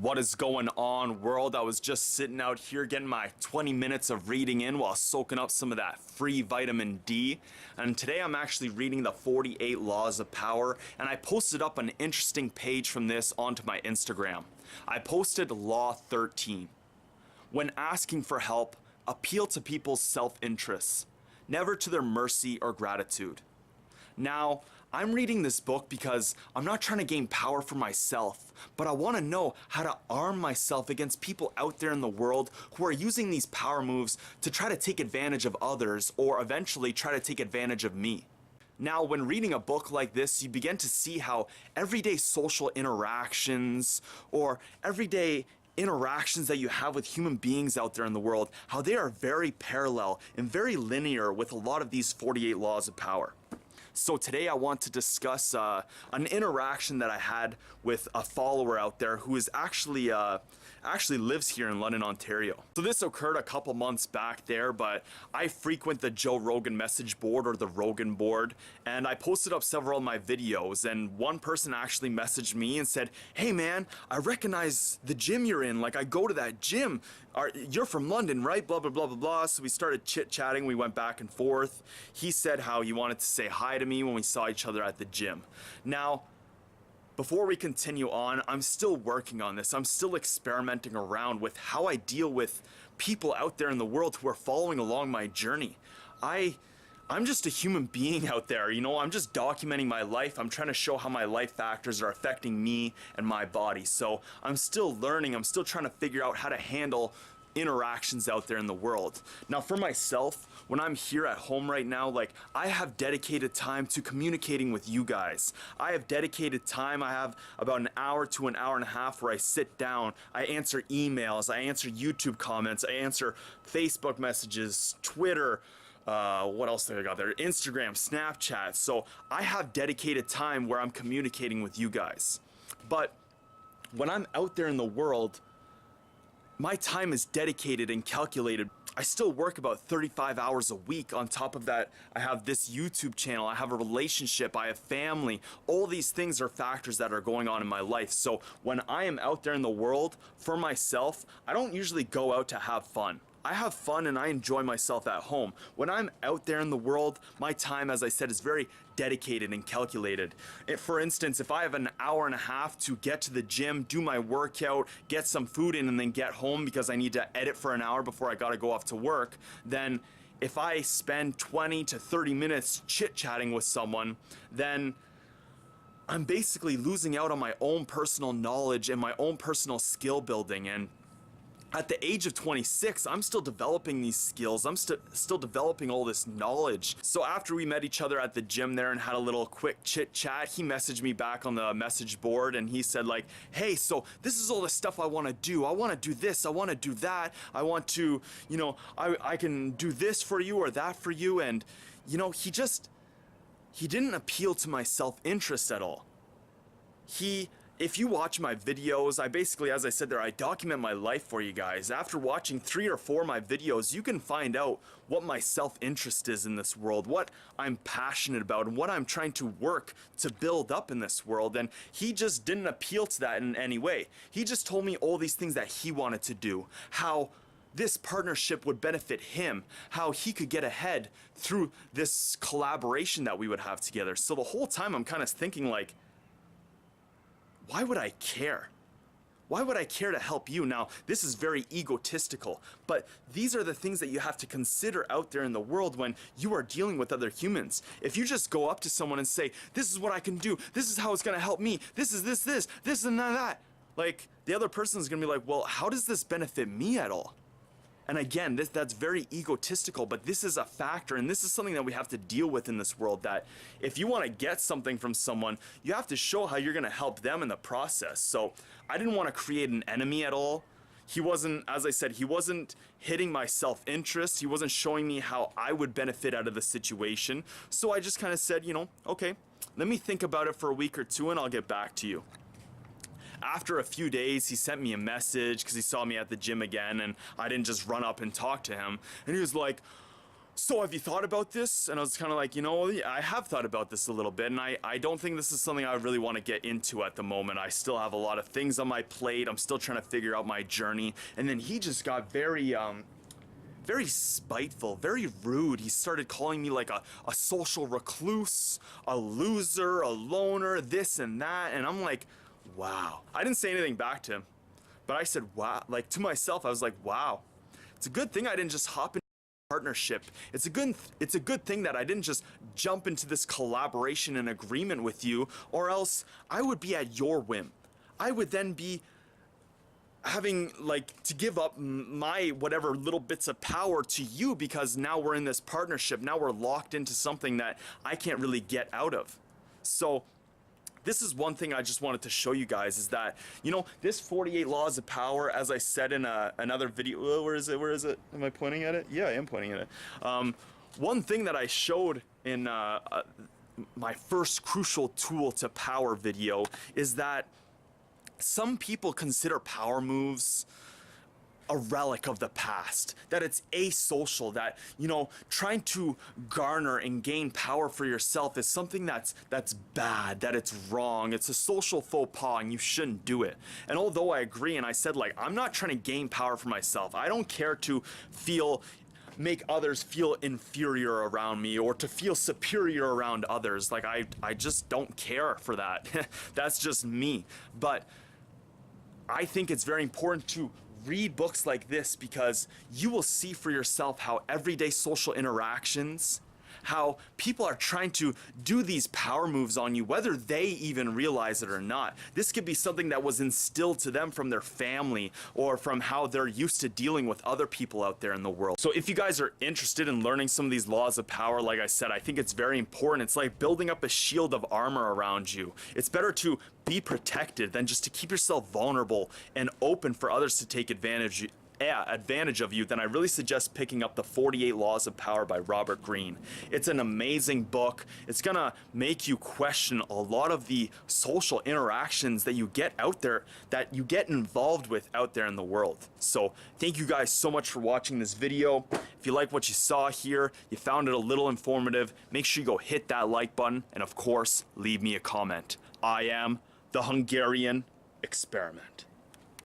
What is going on, world? I was just sitting out here getting my 20 minutes of reading in while soaking up some of that free vitamin D. And today I'm actually reading the 48 Laws of Power, and I posted up an interesting page from this onto my Instagram. I posted Law 13. When asking for help, appeal to people's self-interests, never to their mercy or gratitude. Now, I'm reading this book because I'm not trying to gain power for myself, but I want to know how to arm myself against people out there in the world who are using these power moves to try to take advantage of others or eventually try to take advantage of me. Now, when reading a book like this, you begin to see how everyday social interactions or everyday interactions that you have with human beings out there in the world, how they are very parallel and very linear with a lot of these 48 laws of power. So today I want to discuss an interaction that I had with a follower out there who is actually lives here in London, Ontario. So this occurred a couple months back there, but I frequent the Joe Rogan message board or the Rogan board, and I posted up several of my videos, and one person actually messaged me and said, "Hey man, I recognize the gym you're in, like I go to that gym. You're from London, right? Blah, blah, blah, blah, blah." So we started chit-chatting, we went back and forth. He said how he wanted to say hi to me when we saw each other at the gym. Now, before we continue on, I'm still working on this. I'm still experimenting around with how I deal with people out there in the world who are following along my journey. I'm just a human being out there, you know, I'm just documenting my life. I'm trying to show how my life factors are affecting me and my body. So I'm still learning, I'm still trying to figure out how to handle interactions out there in the world. Now for myself, when I'm here at home right now, like I have dedicated time to communicating with you guys. I have dedicated time, I have about an hour to an hour and a half where I sit down, I answer emails, I answer YouTube comments, I answer Facebook messages, Twitter, what else do I got there? Instagram, Snapchat. So I have dedicated time where I'm communicating with you guys. But when I'm out there in the world, my time is dedicated and calculated. I still work about 35 hours a week. On top of that, I have this YouTube channel, I have a relationship, I have family. All these things are factors that are going on in my life. So when I am out there in the world, for myself, I don't usually go out to have fun. I have fun and I enjoy myself at home. When I'm out there in the world, my time, as I said, is very dedicated and calculated. For instance, if I have an hour and a half to get to the gym, do my workout, get some food in, and then get home because I need to edit for an hour before I gotta go off to work, then if I spend 20 to 30 minutes chit-chatting with someone, then I'm basically losing out on my own personal knowledge and my own personal skill building. And at the age of 26, I'm still developing these skills. I'm still developing all this knowledge. So after we met each other at the gym there and had a little quick chit chat, he messaged me back on the message board and he said like, "Hey, so this is all the stuff I want to do. I want to do this. I want to do that. I want to, you know, I can do this for you or that for you." And, you know, he didn't appeal to my self-interest at all. If you watch my videos, I basically, as I said there, I document my life for you guys. After watching 3 or 4 of my videos, you can find out what my self-interest is in this world, what I'm passionate about, and what I'm trying to work to build up in this world. And he just didn't appeal to that in any way. He just told me all these things that he wanted to do, how this partnership would benefit him, how he could get ahead through this collaboration that we would have together. So the whole time I'm kind of thinking like, why would I care? Why would I care to help you? Now, this is very egotistical, but these are the things that you have to consider out there in the world when you are dealing with other humans. If you just go up to someone and say, "This is what I can do, this is how it's gonna help me, this is this and that," like, the other person is gonna be like, "Well, how does this benefit me at all?" And again, that's very egotistical, but this is a factor, and this is something that we have to deal with in this world, that if you want to get something from someone, you have to show how you're going to help them in the process. So I didn't want to create an enemy at all. He wasn't, as I said, he wasn't hitting my self-interest. He wasn't showing me how I would benefit out of the situation. So I just kind of said, you know, okay, let me think about it for a week or two and I'll get back to you. After a few days, he sent me a message because he saw me at the gym again and I didn't just run up and talk to him. And he was like, so have you thought about this? And I was kind of like, you know, yeah, I have thought about this a little bit, and I don't think this is something I really want to get into at the moment. I still have a lot of things on my plate. I'm still trying to figure out my journey. And then he just got very spiteful, very rude. He started calling me like a social recluse, a loser, a loner, this and that. And I'm like, wow. I didn't say anything back to him, but I said, wow. Like to myself, I was like, wow. It's a good thing I didn't just hop into a partnership. It's a good thing that I didn't just jump into this collaboration and agreement with you, or else I would be at your whim. I would then be having like to give up my whatever little bits of power to you, because now we're in this partnership. Now we're locked into something that I can't really get out of. So this is one thing I just wanted to show you guys, is that, you know, this 48 laws of power, as I said in another video, where is it? Am I pointing at it? Yeah, I am pointing at it. One thing that I showed in my first crucial tool to power video is that some people consider power moves a relic of the past, that it's asocial, that, you know, trying to garner and gain power for yourself is something that's bad, that it's wrong, it's a social faux pas and you shouldn't do it. And although I agree, and I said, like, I'm not trying to gain power for myself. I don't care to make others feel inferior around me or to feel superior around others. Like, I just don't care for that. That's just me. But I think it's very important to read books like this, because you will see for yourself how everyday social interactions, how people are trying to do these power moves on you, whether they even realize it or not. This could be something that was instilled to them from their family or from how they're used to dealing with other people out there in the world. So if you guys are interested in learning some of these laws of power, like I said, I think it's very important. It's like building up a shield of armor around you. It's better to be protected than just to keep yourself vulnerable and open for others to take advantage of you. Then I really suggest picking up the 48 Laws of Power by Robert Greene. It's an amazing book. It's gonna make you question a lot of the social interactions that you get out there, that you get involved with out there in the world. So thank you guys so much for watching this video. If you like what you saw here, you found it a little informative, make sure you go hit that like button, and of course, leave me a comment. I am the Hungarian Experiment.